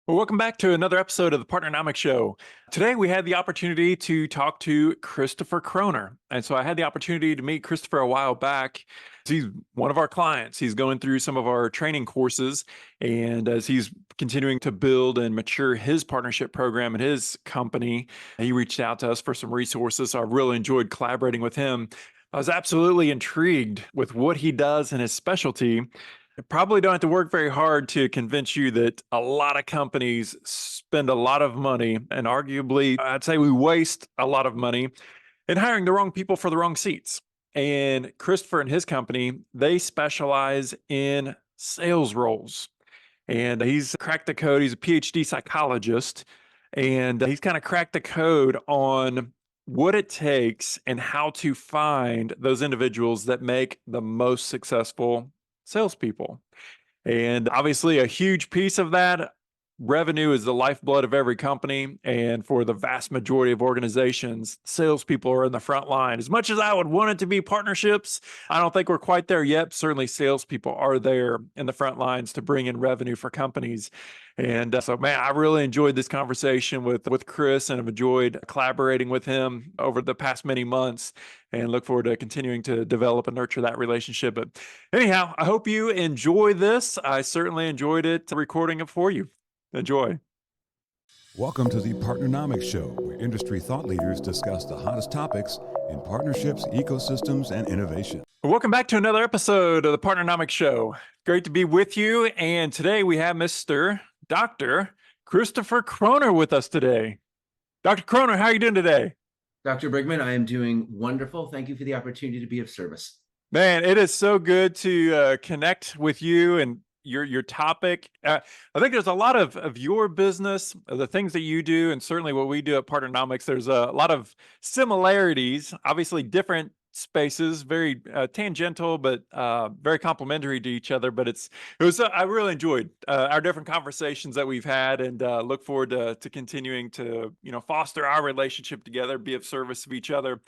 Well, welcome back to another episode of the Partnernomics Show. Today, we had the opportunity to talk to Christopher Croner. And so I had the opportunity to meet Christopher a while back. He's one of our clients. He's going through some of our training courses. And as he's continuing to build and mature his partnership program at his company, he reached out to us for some resources. So I really enjoyed collaborating with him. I was absolutely intrigued with what he does in his specialty. I probably don't have to work very hard to convince you that a lot of companies spend a lot of money, and arguably, I'd say we waste a lot of money in hiring the wrong people for the wrong seats. And Christopher and his company, they specialize in sales roles. And he's cracked the code. He's a PhD psychologist, and he's kind of cracked the code on what it takes and how to find those individuals that make the most successful salespeople. And obviously, a huge piece of that revenue is the lifeblood of every company. And for the vast majority of organizations, salespeople are in the front line. As much as I would want it to be partnerships, I don't think we're quite there yet. Certainly, salespeople are there in the front lines to bring in revenue for companies. And so, man, I really enjoyed this conversation with Chris, and have enjoyed collaborating with him over the past many months, and look forward to continuing to develop and nurture that relationship. But anyhow, I hope you enjoy this. I certainly enjoyed it recording it for you. Enjoy. Welcome to the Partnernomics Show, where industry thought leaders discuss the hottest topics in partnerships, ecosystems, and innovation. Welcome back to another episode of the Partnernomics Show. Great to be with you. And today we have Mr. Dr. Christopher Croner with us today. Dr. Croner, how are you doing today? Dr. Brigman, I am doing wonderful. Thank you for the opportunity to be of service. Man, it is so good to connect with you and your topic. I think there's a lot of your business, the things that you do, and certainly what we do at Partnernomics. There's a lot of similarities, obviously different spaces, very tangential, but very complementary to each other. But I really enjoyed our different conversations that we've had, and look forward to continuing to foster our relationship together, be of service of each other.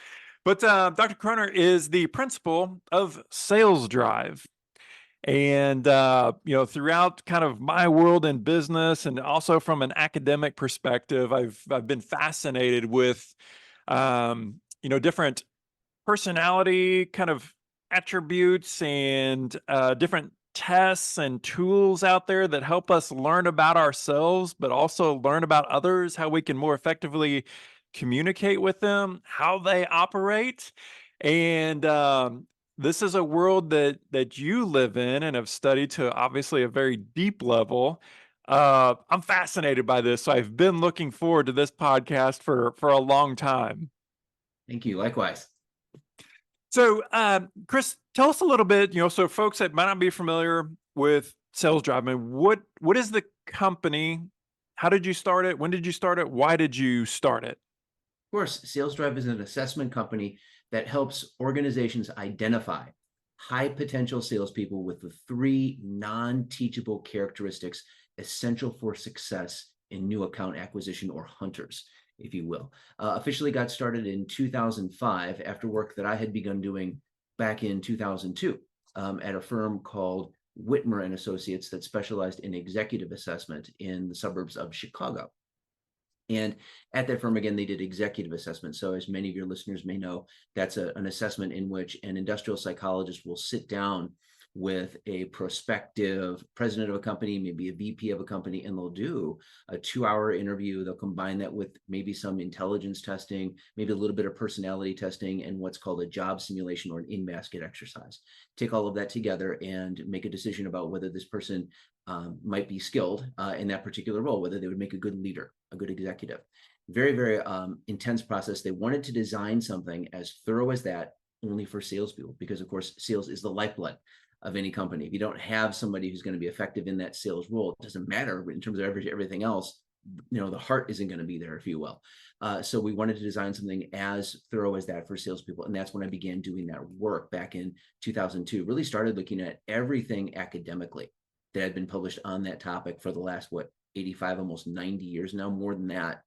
But Dr. Croner is the principal of SalesDrive. And, throughout kind of my world in business, and also from an academic perspective, I've been fascinated with, different personality kind of attributes, and different tests and tools out there that help us learn about ourselves, but also learn about others, how we can more effectively communicate with them, how they operate. And this is a world that you live in and have studied to obviously a very deep level. I'm fascinated by this, so I've been looking forward to this podcast for a long time. Thank you. Likewise. So, Chris, tell us a little bit. So folks that might not be familiar with SalesDrive, I mean, what is the company? How did you start it? When did you start it? Why did you start it? Of course, SalesDrive is an assessment company that helps organizations identify high potential salespeople with the 3 non-teachable characteristics essential for success in new account acquisition, or hunters, if you will. Officially got started in 2005 after work that I had begun doing back in 2002 at a firm called Whitmer and Associates that specialized in executive assessment in the suburbs of Chicago. And at that firm, again, they did executive assessment. So as many of your listeners may know, that's an assessment in which an industrial psychologist will sit down with a prospective president of a company, maybe a VP of a company, and they'll do a 2-hour interview. They'll combine that with maybe some intelligence testing, maybe a little bit of personality testing, and what's called a job simulation or an in-basket exercise. Take all of that together and make a decision about whether this person might be skilled in that particular role, whether they would make a good leader, a good executive. Very, very intense process. They wanted to design something as thorough as that only for salespeople, because of course, sales is the lifeblood of any company. If you don't have somebody who's going to be effective in that sales role, it doesn't matter in terms of everything else. The heart isn't going to be there, if you will. So we wanted to design something as thorough as that for salespeople. And that's when I began doing that work back in 2002. Really started looking at everything academically that had been published on that topic for the last, 85, almost 90 years now, more than that,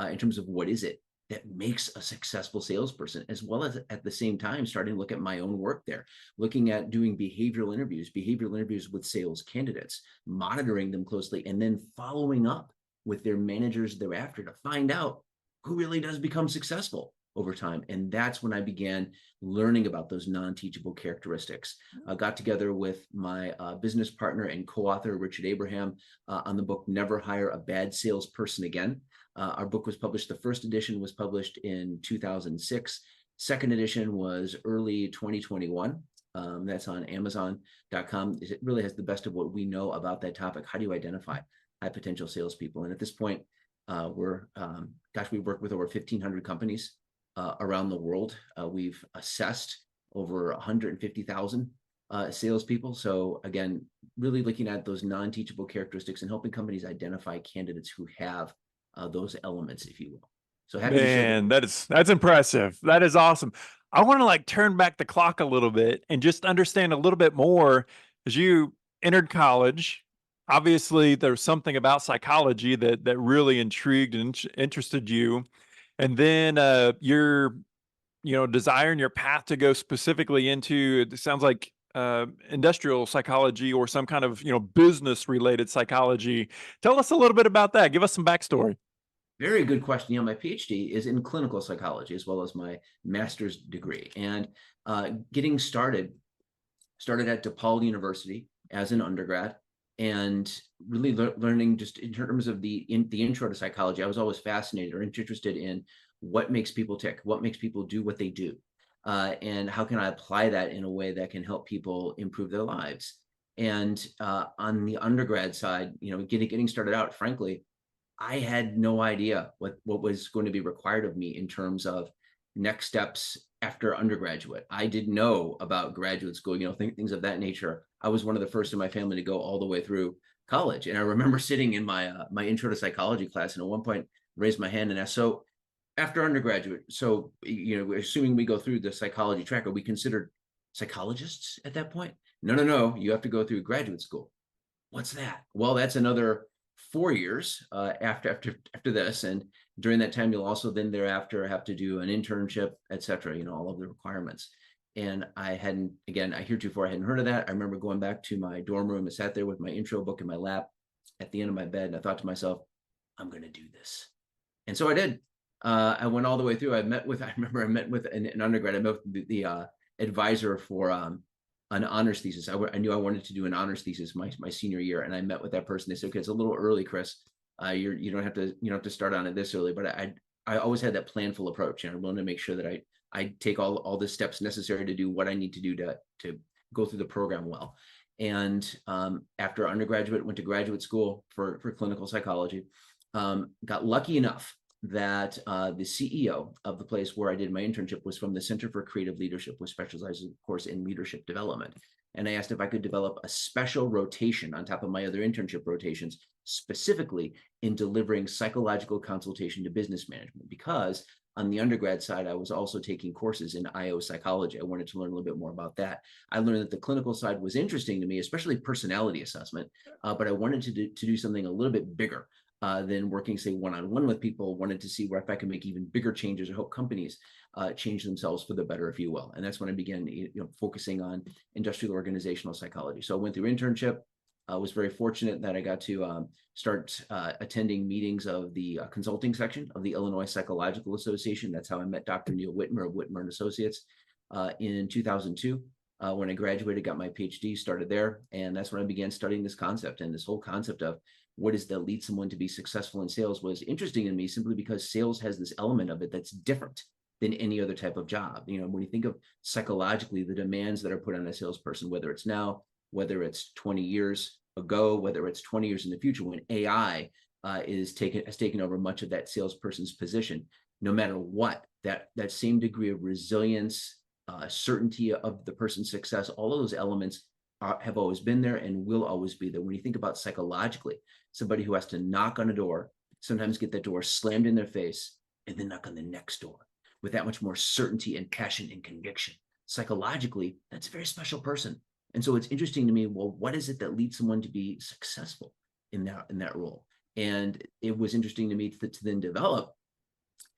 in terms of what is it that makes a successful salesperson, as well as at the same time starting to look at my own work there, looking at doing behavioral interviews with sales candidates, monitoring them closely, and then following up with their managers thereafter to find out who really does become successful over time. And that's when I began learning about those non-teachable characteristics. I got together with my business partner and co-author, Richard Abraham, on the book, Never Hire a Bad Salesperson Again. Our book was published, the first edition was published in 2006. Second edition was early 2021. That's on Amazon.com. It really has the best of what we know about that topic. How do you identify high potential salespeople? And at this point, we work with over 1,500 companies around the world. We've assessed over 150,000 salespeople. So again, really looking at those non-teachable characteristics and helping companies identify candidates who have those elements, if you will. So happy to share. Man, that's impressive. That is awesome. I want to like turn back the clock a little bit and just understand a little bit more. As you entered college, obviously there's something about psychology that really intrigued and interested you. And then your desire and your path to go specifically into, it sounds like industrial psychology or some kind of business related psychology. Tell us a little bit about that. Give us some backstory. Very good question. My PhD is in clinical psychology as well as my master's degree. And getting started at DePaul University as an undergrad, and really learning just in terms of the intro to psychology. I was always fascinated or interested in what makes people tick, what makes people do what they do, and how can I apply that in a way that can help people improve their lives. And on the undergrad side, getting started out, frankly, I had no idea what was going to be required of me in terms of next steps after undergraduate. I didn't know about graduate school, things of that nature. I was one of the first in my family to go all the way through college. And I remember sitting in my intro to psychology class, and at one point raised my hand and asked, so after undergraduate, so, assuming we go through the psychology track, are we considered psychologists at that point? No, you have to go through graduate school. What's that? Well, that's another 4 years after this, and during that time you'll also then thereafter have to do an internship, etc. All of the requirements. And I hadn't heard of that. I remember going back to my dorm room and sat there with my intro book in my lap at the end of my bed, and I thought to myself, I'm going to do this. And so I did. I went all the way through. I met with an undergrad. I met with the advisor for an honors thesis. I knew I wanted to do an honors thesis my senior year, and I met with that person. They said, "Okay, it's a little early, Chris. You don't have to start on it this early." But I always had that planful approach, and I wanted to make sure that I take all the steps necessary to do what I need to do to go through the program well. And after undergraduate, went to graduate school for clinical psychology. Got lucky enough that the CEO of the place where I did my internship was from the Center for Creative Leadership, which specializes, of course, in leadership development. And I asked if I could develop a special rotation on top of my other internship rotations, specifically in delivering psychological consultation to business management, because on the undergrad side, I was also taking courses in IO psychology. I wanted to learn a little bit more about that. I learned that the clinical side was interesting to me, especially personality assessment, but I wanted to do something a little bit bigger than working, say, one-on-one with people. Wanted to see where if I can make even bigger changes or help companies change themselves for the better, if you will. And that's when I began focusing on industrial organizational psychology. So I went through internship. I was very fortunate that I got to start attending meetings of the consulting section of the Illinois Psychological Association. That's how I met Dr. Neil Whitmer of Whitmer and Associates in 2002. When I graduated, got my PhD, started there. And that's when I began studying this concept. And this whole concept of what is that lead someone to be successful in sales was interesting to me, simply because sales has this element of it that's different than any other type of job. When you think of psychologically the demands that are put on a salesperson, whether it's now, whether it's 20 years ago, whether it's 20 years in the future, when AI has taken over much of that salesperson's position, no matter what, that same degree of resilience, certainty of the person's success, all of those elements have always been there and will always be there. When you think about psychologically, somebody who has to knock on a door, sometimes get that door slammed in their face, and then knock on the next door with that much more certainty and passion and conviction. Psychologically, that's a very special person. And so it's interesting to me, well, what is it that leads someone to be successful in that role? And it was interesting to me to then develop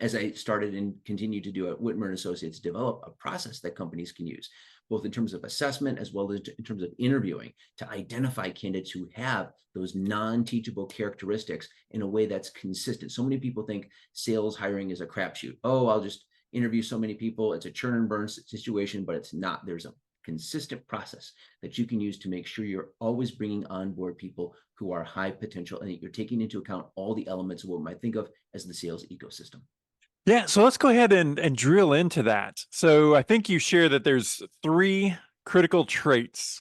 as I started and continue to do at Whitmer and Associates, develop a process that companies can use, both in terms of assessment as well as in terms of interviewing, to identify candidates who have those non-teachable characteristics in a way that's consistent. So many people think sales hiring is a crapshoot. Oh, I'll just interview so many people. It's a churn and burn situation, but it's not. There's a consistent process that you can use to make sure you're always bringing on board people who are high potential and that you're taking into account all the elements of what we might think of as the sales ecosystem. Yeah, so let's go ahead and drill into that. So I think you share that there's 3 critical traits.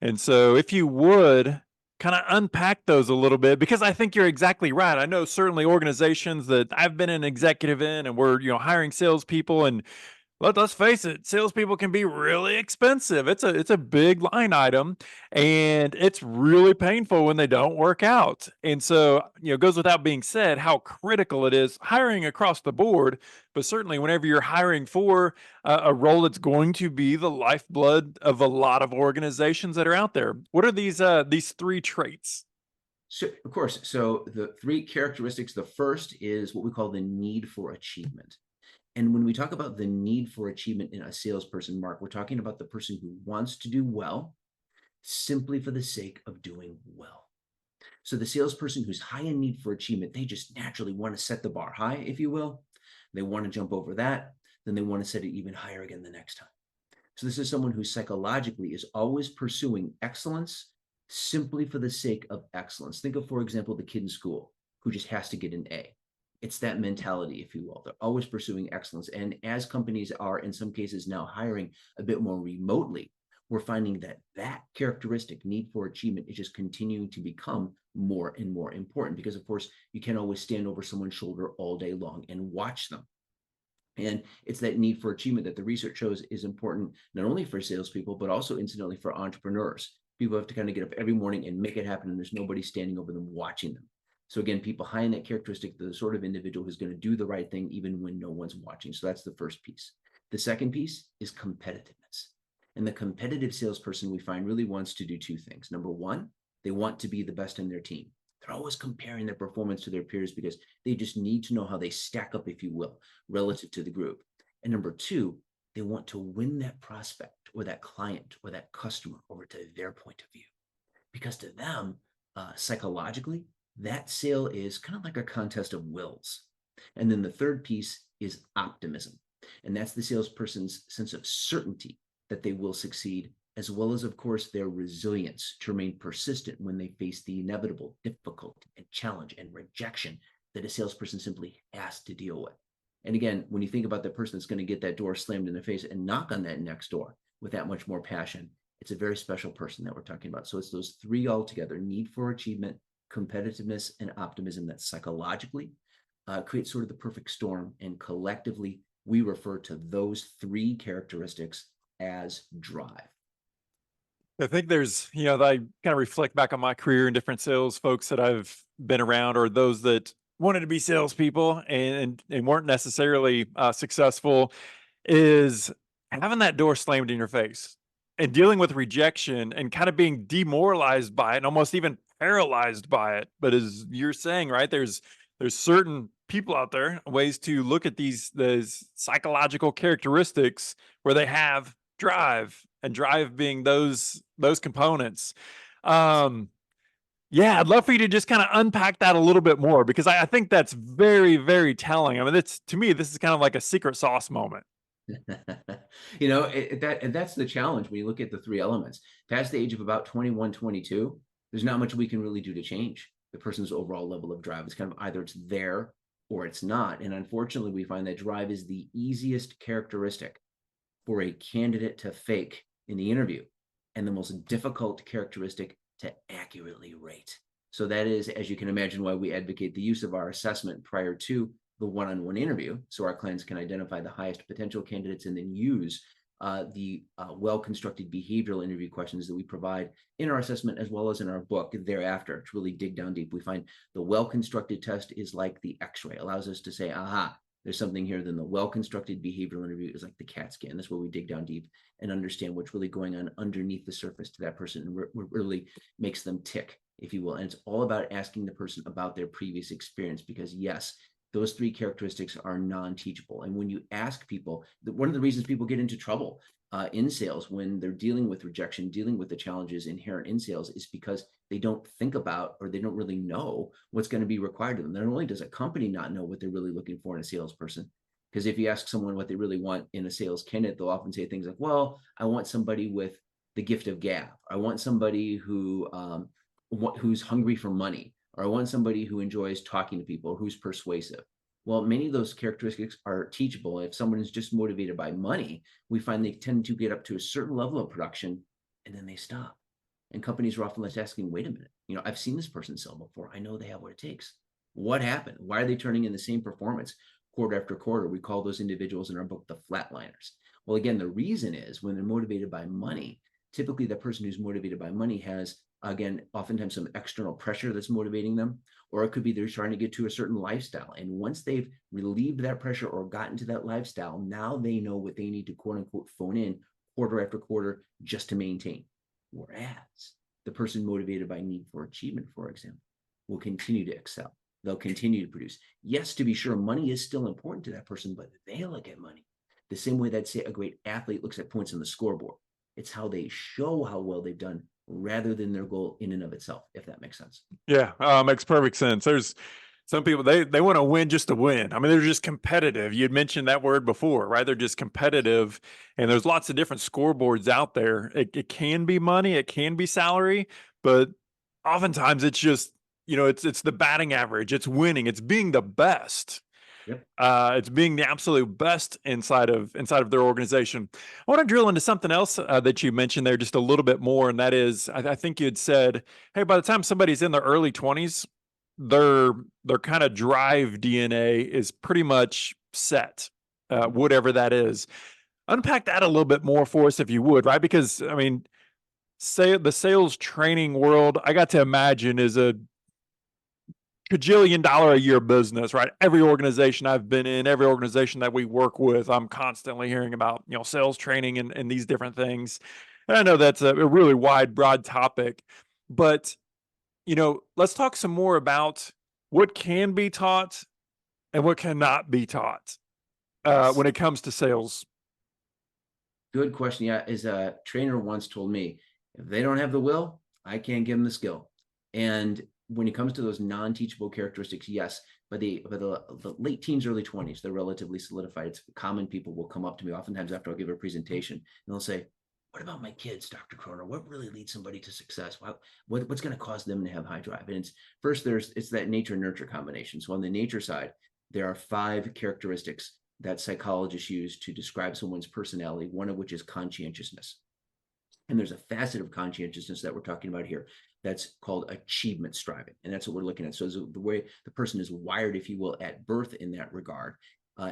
And so if you would kind of unpack those a little bit, because I think you're exactly right. I know certainly organizations that I've been an executive in, and we're, hiring salespeople, and let's face it, salespeople can be really expensive. It's a big line item, and it's really painful when they don't work out. And so, it goes without being said how critical it is hiring across the board, but certainly whenever you're hiring for a role that's going to be the lifeblood of a lot of organizations that are out there. What are these 3 traits? So, of course, so the 3 characteristics, the first is what we call the need for achievement. And when we talk about the need for achievement in a salesperson, Mark, we're talking about the person who wants to do well simply for the sake of doing well. So the salesperson who's high in need for achievement, they just naturally want to set the bar high, if you will. They want to jump over that. Then they want to set it even higher again the next time. So this is someone who psychologically is always pursuing excellence simply for the sake of excellence. Think of, for example, the kid in school who just has to get an A. It's that mentality, if you will. They're always pursuing excellence. And as companies are, in some cases, now hiring a bit more remotely, we're finding that characteristic, need for achievement, is just continuing to become more and more important because, of course, you can't always stand over someone's shoulder all day long and watch them. And it's that need for achievement that the research shows is important, not only for salespeople, but also incidentally for entrepreneurs. People have to kind of get up every morning and make it happen, and there's nobody standing over them watching them. So again, people high in that characteristic, the sort of individual who's going to do the right thing even when no one's watching. So that's the first piece. The second piece is competitiveness. And the competitive salesperson we find really wants to do 2 things. Number 1, they want to be the best in their team. They're always comparing their performance to their peers because they just need to know how they stack up, if you will, relative to the group. And number 2, they want to win that prospect or that client or that customer over to their point of view. Because to them, psychologically, that sale is kind of like a contest of wills. And then the third piece is optimism. And that's the salesperson's sense of certainty that they will succeed, as well as, of course, their resilience to remain persistent when they face the inevitable difficulty and challenge and rejection that a salesperson simply has to deal with. And again, when you think about the person that's going to get that door slammed in their face and knock on that next door with that much more passion, it's a very special person that we're talking about. So it's those 3 altogether: need for achievement, competitiveness, and optimism that psychologically creates sort of the perfect storm. And collectively, we refer to those 3 characteristics as drive. I think there's, I kind of reflect back on my career and different sales folks that I've been around, or those that wanted to be salespeople and weren't necessarily successful, is having that door slammed in your face and dealing with rejection and kind of being demoralized by it and almost even paralyzed by it. But as you're saying, right, there's certain people out there, ways to look at these psychological characteristics where they have drive, and drive being those components. Yeah, I'd love for you to just kind of unpack that a little bit more, because I think that's very, very telling. I mean, to me, this is kind of like a secret sauce moment. That's the challenge when you look at the 3 elements. Past the age of about 21, 22, there's not much we can really do to change the person's overall level of drive. It's kind of either it's there or it's not. And unfortunately, we find that drive is the easiest characteristic for a candidate to fake in the interview and the most difficult characteristic to accurately rate. So that is, as you can imagine, why we advocate the use of our assessment prior to the one-on-one interview, so our clients can identify the highest potential candidates and then use the well-constructed behavioral interview questions that we provide in our assessment as well as in our book thereafter to really dig down deep. We find the well-constructed test is like the x-ray, allows us to say, aha, there's something here. Then the well-constructed behavioral interview is like the CAT scan. That's where we dig down deep and understand what's really going on underneath the surface to that person and what really makes them tick, if you will. And it's all about asking the person about their previous experience, because yes, those three characteristics are non-teachable. And when you ask people, one of the reasons people get into trouble in sales when they're dealing with rejection, dealing with the challenges inherent in sales, is because they don't think about, or they don't really know what's going to be required of them. Not only does a company not know what they're really looking for in a salesperson, because if you ask someone what they really want in a sales candidate, they'll often say things like, well, I want somebody with the gift of gab. I want somebody who's hungry for money, or I want somebody who enjoys talking to people, or who's persuasive. Well, many of those characteristics are teachable. If someone is just motivated by money, we find they tend to get up to a certain level of production and then they stop. And companies are often asking, wait a minute, I've seen this person sell before. I know they have what it takes. What happened? Why are they turning in the same performance quarter after quarter? We call those individuals in our book the flatliners. Well, again, the reason is when they're motivated by money, typically the person who's motivated by money has, again, oftentimes some external pressure that's motivating them, or it could be they're trying to get to a certain lifestyle. And once they've relieved that pressure or gotten to that lifestyle, now they know what they need to quote unquote phone in quarter after quarter just to maintain. Whereas the person motivated by need for achievement, for example, will continue to excel. They'll continue to produce. Yes, to be sure, money is still important to that person, but they look at money the same way that, say, a great athlete looks at points on the scoreboard. It's how they show how well they've done rather than their goal in and of itself, if that makes sense. Yeah, makes perfect sense. There's some people, they want to win just to win. I mean, they're just competitive. You'd mentioned that word before, right? They're just competitive, and there's lots of different scoreboards out there. It can be money, it can be salary, but oftentimes it's just, it's the batting average, it's winning, it's being the best. Yep. It's being the absolute best inside of their organization. I want to drill into something else that you mentioned there just a little bit more, and that is, I think you had said, hey, by the time somebody's in their early 20s, their kind of drive DNA is pretty much set, whatever that is. Unpack that a little bit more for us, if you would, right? Because I mean, say the sales training world, I got to imagine, is a $1 a year business, right? Every organization I've been in, every organization that we work with, I'm constantly hearing about, sales training and these different things. And I know that's a really wide, broad topic, but, let's talk some more about what can be taught and what cannot be taught when it comes to sales. Good question. Yeah, as a trainer once told me, if they don't have the will, I can't give them the skill. And when it comes to those non-teachable characteristics, yes, but the late teens, early 20s, they're relatively solidified. It's common. People will come up to me oftentimes after I'll give a presentation, and they'll say, what about my kids, Dr. Croner? What really leads somebody to success? What's going to cause them to have high drive? And it's that nature nurture combination. So on the nature side, there are 5 characteristics that psychologists use to describe someone's personality, one of which is conscientiousness. And there's a facet of conscientiousness that we're talking about here that's called achievement striving. And that's what we're looking at. So the way the person is wired, if you will, at birth in that regard.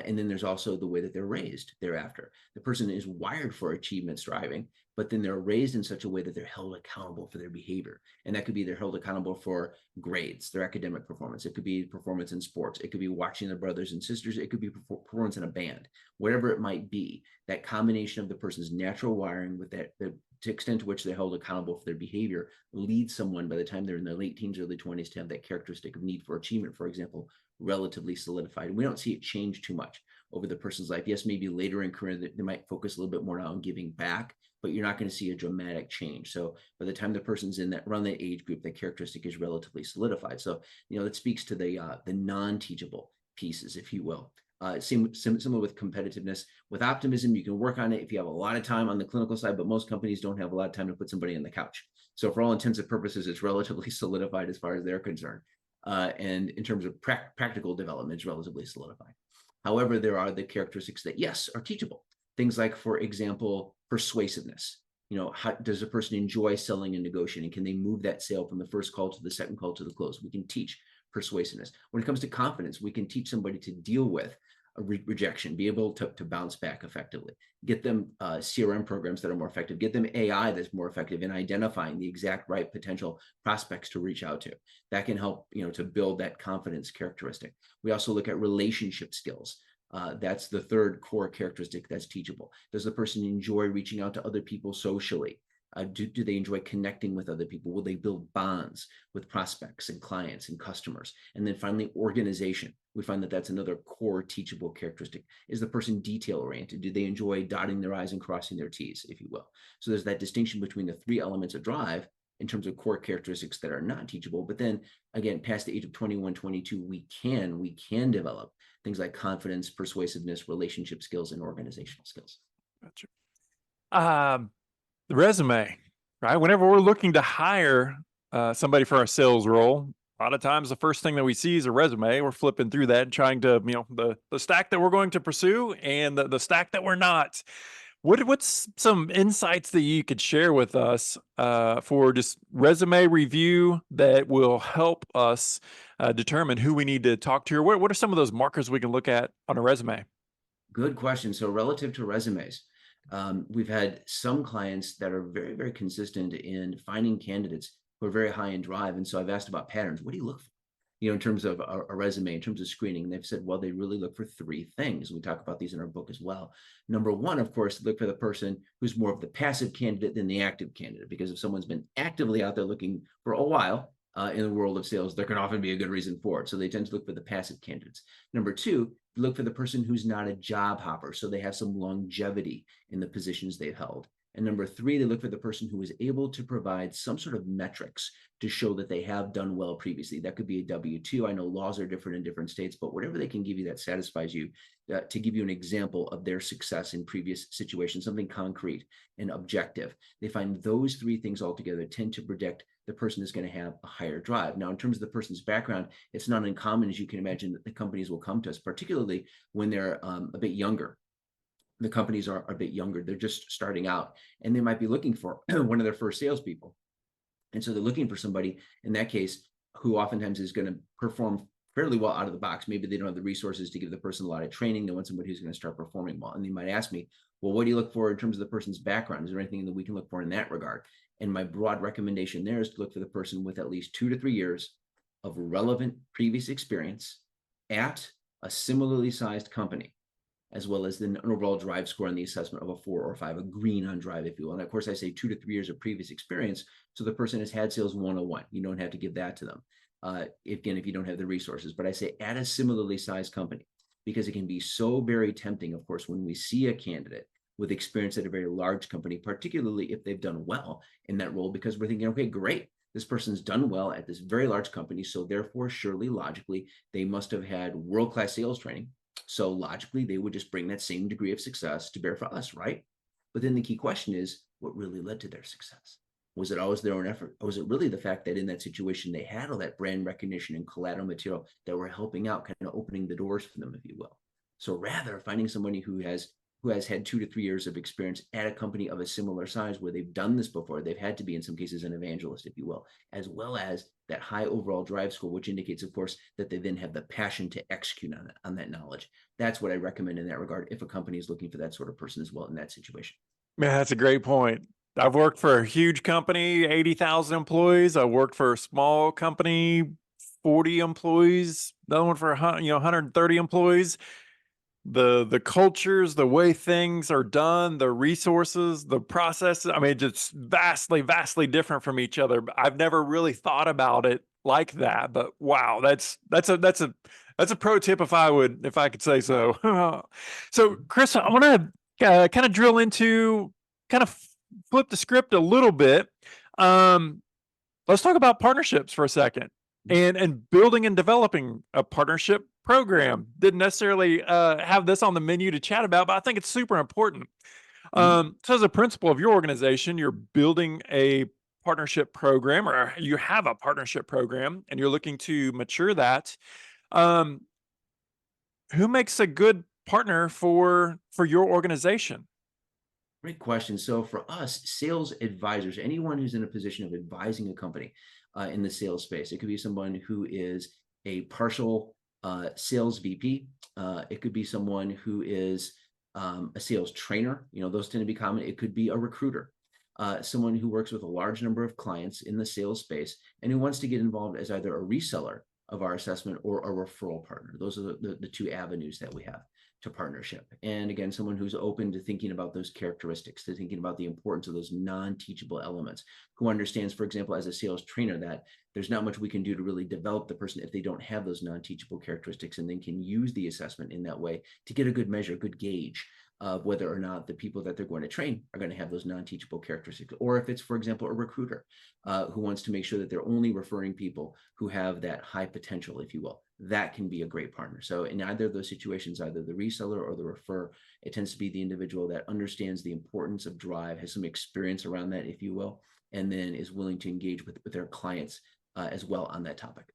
And then there's also the way that they're raised thereafter. The person is wired for achievement striving, but then they're raised in such a way that they're held accountable for their behavior. And that could be they're held accountable for grades, their academic performance. It could be performance in sports. It could be watching their brothers and sisters. It could be performance in a band, whatever it might be. That combination of the person's natural wiring with that, the extent to which they're held accountable for their behavior, leads someone by the time they're in their late teens, early 20s to have that characteristic of need for achievement, for example, relatively solidified. And we don't see it change too much over the person's life. Yes, maybe later in career they might focus a little bit more now on giving back, but you're not going to see a dramatic change. So by the time the person's in that around that age group, that characteristic is relatively solidified. So that speaks to the non-teachable pieces, if you will. Similar with competitiveness. With optimism, you can work on it if you have a lot of time on the clinical side, but most companies don't have a lot of time to put somebody on the couch. So for all intents and purposes, it's relatively solidified as far as they're concerned. And in terms of practical development, it's relatively solidified. However, there are the characteristics that, yes, are teachable. Things like, for example, persuasiveness. How does a person enjoy selling and negotiating? Can they move that sale from the first call to the second call to the close? We can teach persuasiveness. When it comes to confidence, we can teach somebody to deal with a rejection, be able to bounce back effectively, get them CRM programs that are more effective, get them AI that's more effective in identifying the exact right potential prospects to reach out to. That can help, to build that confidence characteristic. We also look at relationship skills. That's the third core characteristic that's teachable. Does the person enjoy reaching out to other people socially? Do they enjoy connecting with other people? Will they build bonds with prospects and clients and customers? And then finally, organization. We find that that's another core teachable characteristic. Is the person detail-oriented? Do they enjoy dotting their I's and crossing their T's, if you will? So there's that distinction between the three elements of drive in terms of core characteristics that are not teachable. But then again, past the age of 21, 22, we can develop things like confidence, persuasiveness, relationship skills, and organizational skills. Gotcha. The resume, right? Whenever we're looking to hire somebody for a sales role, a lot of times the first thing that we see is a resume. We're flipping through that and trying to, the stack that we're going to pursue and the stack that we're not. What's some insights that you could share with us for just resume review that will help us determine who we need to talk to? Or what are some of those markers we can look at on a resume? Good question. So relative to resumes, we've had some clients that are very, very consistent in finding candidates who are very high in drive. And so I've asked about patterns. What do you look for? In terms of a resume, in terms of screening, they've said, well, they really look for three things. We talk about these in our book as well. Number one, of course, look for the person who's more of the passive candidate than the active candidate, because if someone's been actively out there looking for a while in the world of sales, there can often be a good reason for it. So they tend to look for the passive candidates. Number two, look for the person who's not a job hopper. So they have some longevity in the positions they've held. And number three, they look for the person who is able to provide some sort of metrics to show that they have done well previously. That could be a W-2. I know laws are different in different states, but whatever they can give you that satisfies you, to give you an example of their success in previous situations, something concrete and objective. They find those three things all together tend to predict the person is going to have a higher drive. Now, in terms of the person's background, it's not uncommon, as you can imagine, that the companies will come to us, particularly when they're a bit younger. The companies are a bit younger. They're just starting out, and they might be looking for one of their first salespeople. And so they're looking for somebody, in that case, who oftentimes is going to perform fairly well out of the box. Maybe they don't have the resources to give the person a lot of training. They want somebody who's going to start performing well. And they might ask me, well, what do you look for in terms of the person's background? Is there anything that we can look for in that regard? And my broad recommendation there is to look for the person with at least 2 to 3 years of relevant previous experience at a similarly sized company, as well as an overall drive score on the assessment of a 4 or 5, a green on drive, if you will. And of course, I say 2 to 3 years of previous experience. So the person has had sales 101. You don't have to give that to them. If you don't have the resources, but I say at a similarly sized company, because it can be so very tempting, of course, when we see a candidate with experience at a very large company, particularly if they've done well in that role, because we're thinking, okay, great, this person's done well at this very large company. So therefore, surely, logically, they must have had world-class sales training. So logically, they would just bring that same degree of success to bear for us, right? But then the key question is, what really led to their success? Was it always their own effort? Or was it really the fact that in that situation, they had all that brand recognition and collateral material that were helping out, kind of opening the doors for them, if you will? So rather, finding somebody who has had 2 to 3 years of experience at a company of a similar size where they've done this before, they've had to be, in some cases, an evangelist, if you will, as well as that high overall drive score, which indicates, of course, that they then have the passion to execute on that knowledge. That's what I recommend in that regard if a company is looking for that sort of person as well in that situation. Man, that's a great point. I've worked for a huge company, 80,000 employees. I worked for a small company, 40 employees. Another one for 130 employees. The cultures, the way things are done, the resources, the processes, I mean, just vastly, vastly different from each other. I've never really thought about it like that, but wow, that's a pro tip if I could say so. So Chris, I want to kind of drill into, kind of flip the script a little bit. Let's talk about partnerships for a second, and building and developing a partnership program. Didn't necessarily have this on the menu to chat about, but I think it's super important. So as a principal of your organization, you're building a partnership program, or you have a partnership program, and you're looking to mature that. Who makes a good partner for your organization? Great question. So for us, sales advisors, anyone who's in a position of advising a company in the sales space, it could be someone who is a partial sales VP. It could be someone who is a sales trainer. Those tend to be common. It could be a recruiter, someone who works with a large number of clients in the sales space and who wants to get involved as either a reseller of our assessment, or a referral partner. Those are the two avenues that we have to partnership. And again, someone who's open to thinking about those characteristics, to thinking about the importance of those non-teachable elements, who understands, for example, as a sales trainer, that there's not much we can do to really develop the person if they don't have those non-teachable characteristics, and then can use the assessment in that way to get a good measure, a good gauge of whether or not the people that they're going to train are going to have those non-teachable characteristics. Or if it's, for example, a recruiter who wants to make sure that they're only referring people who have that high potential, if you will, that can be a great partner. So in either of those situations, either the reseller or the refer, it tends to be the individual that understands the importance of drive, has some experience around that, if you will, and then is willing to engage with their clients as well on that topic.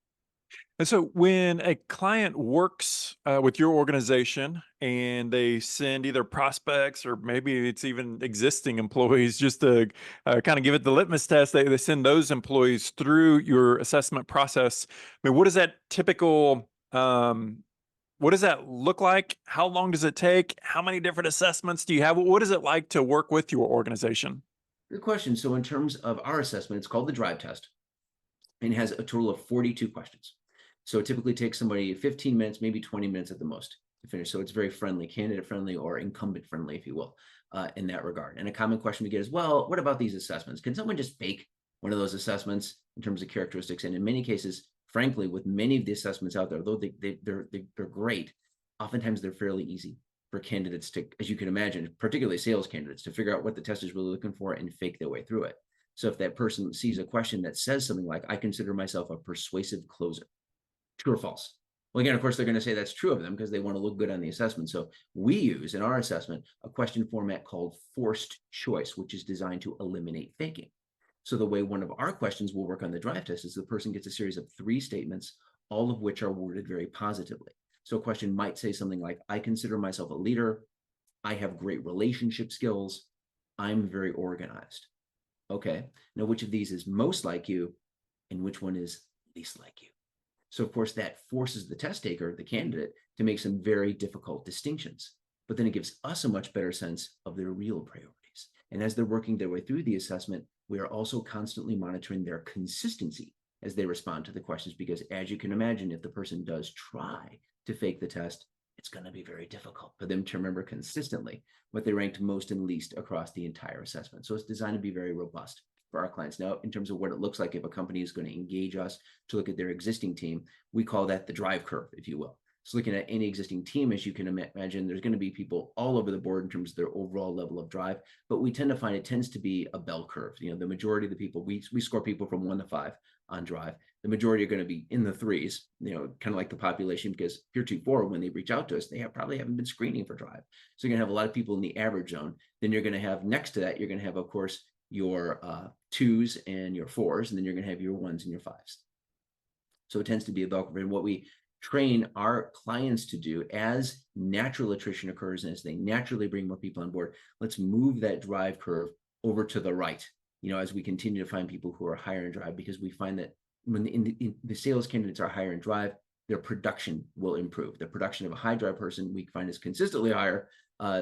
And so when a client works with your organization and they send either prospects or maybe it's even existing employees, just to kind of give it the litmus test, they send those employees through your assessment process. I mean, what is that typical, what does that look like? How long does it take? How many different assessments do you have? What is it like to work with your organization? Good question. So in terms of our assessment, it's called the DriveTest, and it has a total of 42 questions. So it typically takes somebody 15 minutes, maybe 20 minutes at the most to finish. So it's very friendly, candidate friendly, or incumbent friendly, if you will, in that regard. And a common question we get is, well, what about these assessments? Can someone just fake one of those assessments in terms of characteristics? And in many cases, frankly, with many of the assessments out there, though they're great, oftentimes they're fairly easy for candidates to, as you can imagine, particularly sales candidates, to figure out what the test is really looking for and fake their way through it. So if that person sees a question that says something like, I consider myself a persuasive closer, true or false? Well, again, of course, they're going to say that's true of them because they want to look good on the assessment. So we use in our assessment a question format called forced choice, which is designed to eliminate faking. So the way one of our questions will work on the DriveTest is the person gets a series of 3 statements, all of which are worded very positively. So a question might say something like, I consider myself a leader, I have great relationship skills, I'm very organized. Okay, now which of these is most like you and which one is least like you? So of course that forces the test taker, the candidate, to make some very difficult distinctions, but then it gives us a much better sense of their real priorities. And as they're working their way through the assessment, we are also constantly monitoring their consistency as they respond to the questions, because as you can imagine, if the person does try to fake the test, it's going to be very difficult for them to remember consistently what they ranked most and least across the entire assessment. So it's designed to be very robust for our clients. Now, in terms of what it looks like if a company is going to engage us to look at their existing team, we call that the drive curve, if you will. So looking at any existing team, as you can imagine, there's going to be people all over the board in terms of their overall level of drive, but we tend to find it tends to be a bell curve. You know, the majority of the people, we score people from 1 to 5 on drive. The majority are going to be in the 3s, you know, kind of like the population, because heretofore, when they reach out to us, they probably haven't been screening for drive. So you're going to have a lot of people in the average zone. Then you're going to have next to that, you're going to have, of course, your 2s and your 4s, and then you're going to have your 1s and your 5s. So it tends to be a bell curve. And what we train our clients to do as natural attrition occurs and as they naturally bring more people on board, let's move that drive curve over to the right, you know, as we continue to find people who are higher in drive, because we find that when the sales candidates are higher in drive, their production will improve. The production of a high drive person we find is consistently higher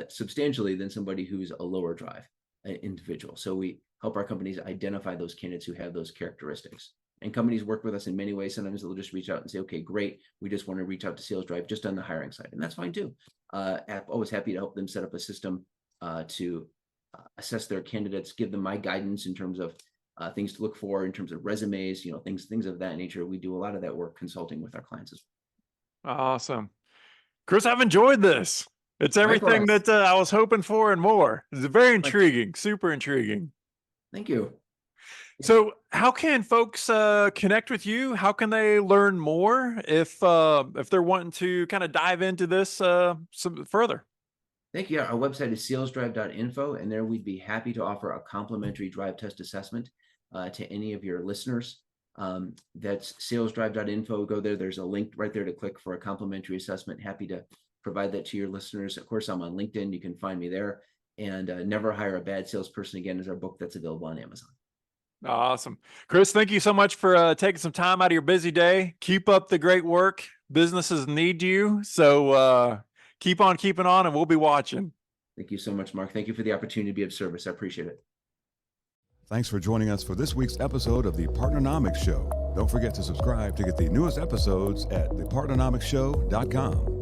substantially than somebody who's a lower drive individual. So we help our companies identify those candidates who have those characteristics. And companies work with us in many ways. Sometimes they'll just reach out and say, okay, great, we just want to reach out to SalesDrive just on the hiring side. And that's fine too. Always happy to help them set up a system to assess their candidates, give them my guidance in terms of things to look for, in terms of resumes, you know, things of that nature. We do a lot of that work consulting with our clients as well. Awesome. Chris, I've enjoyed this. It's everything Likewise. that I was hoping for and more. It's very intriguing, super intriguing. Thank you. So how can folks connect with you? How can they learn more if they're wanting to kind of dive into this some further? Thank you. Our website is salesdrive.info, and there we'd be happy to offer a complimentary drive test assessment to any of your listeners. That's salesdrive.info. Go there. There's a link right there to click for a complimentary assessment. Happy to provide that to your listeners. Of course, I'm on LinkedIn. You can find me there. And Never Hire a Bad Salesperson Again is our book that's available on Amazon. Awesome. Chris, thank you so much for taking some time out of your busy day. Keep up the great work. Businesses need you. So keep on keeping on, and we'll be watching. Thank you so much, Mark. Thank you for the opportunity to be of service. I appreciate it. Thanks for joining us for this week's episode of the Partnernomics Show. Don't forget to subscribe to get the newest episodes at thepartnernomicsshow.com.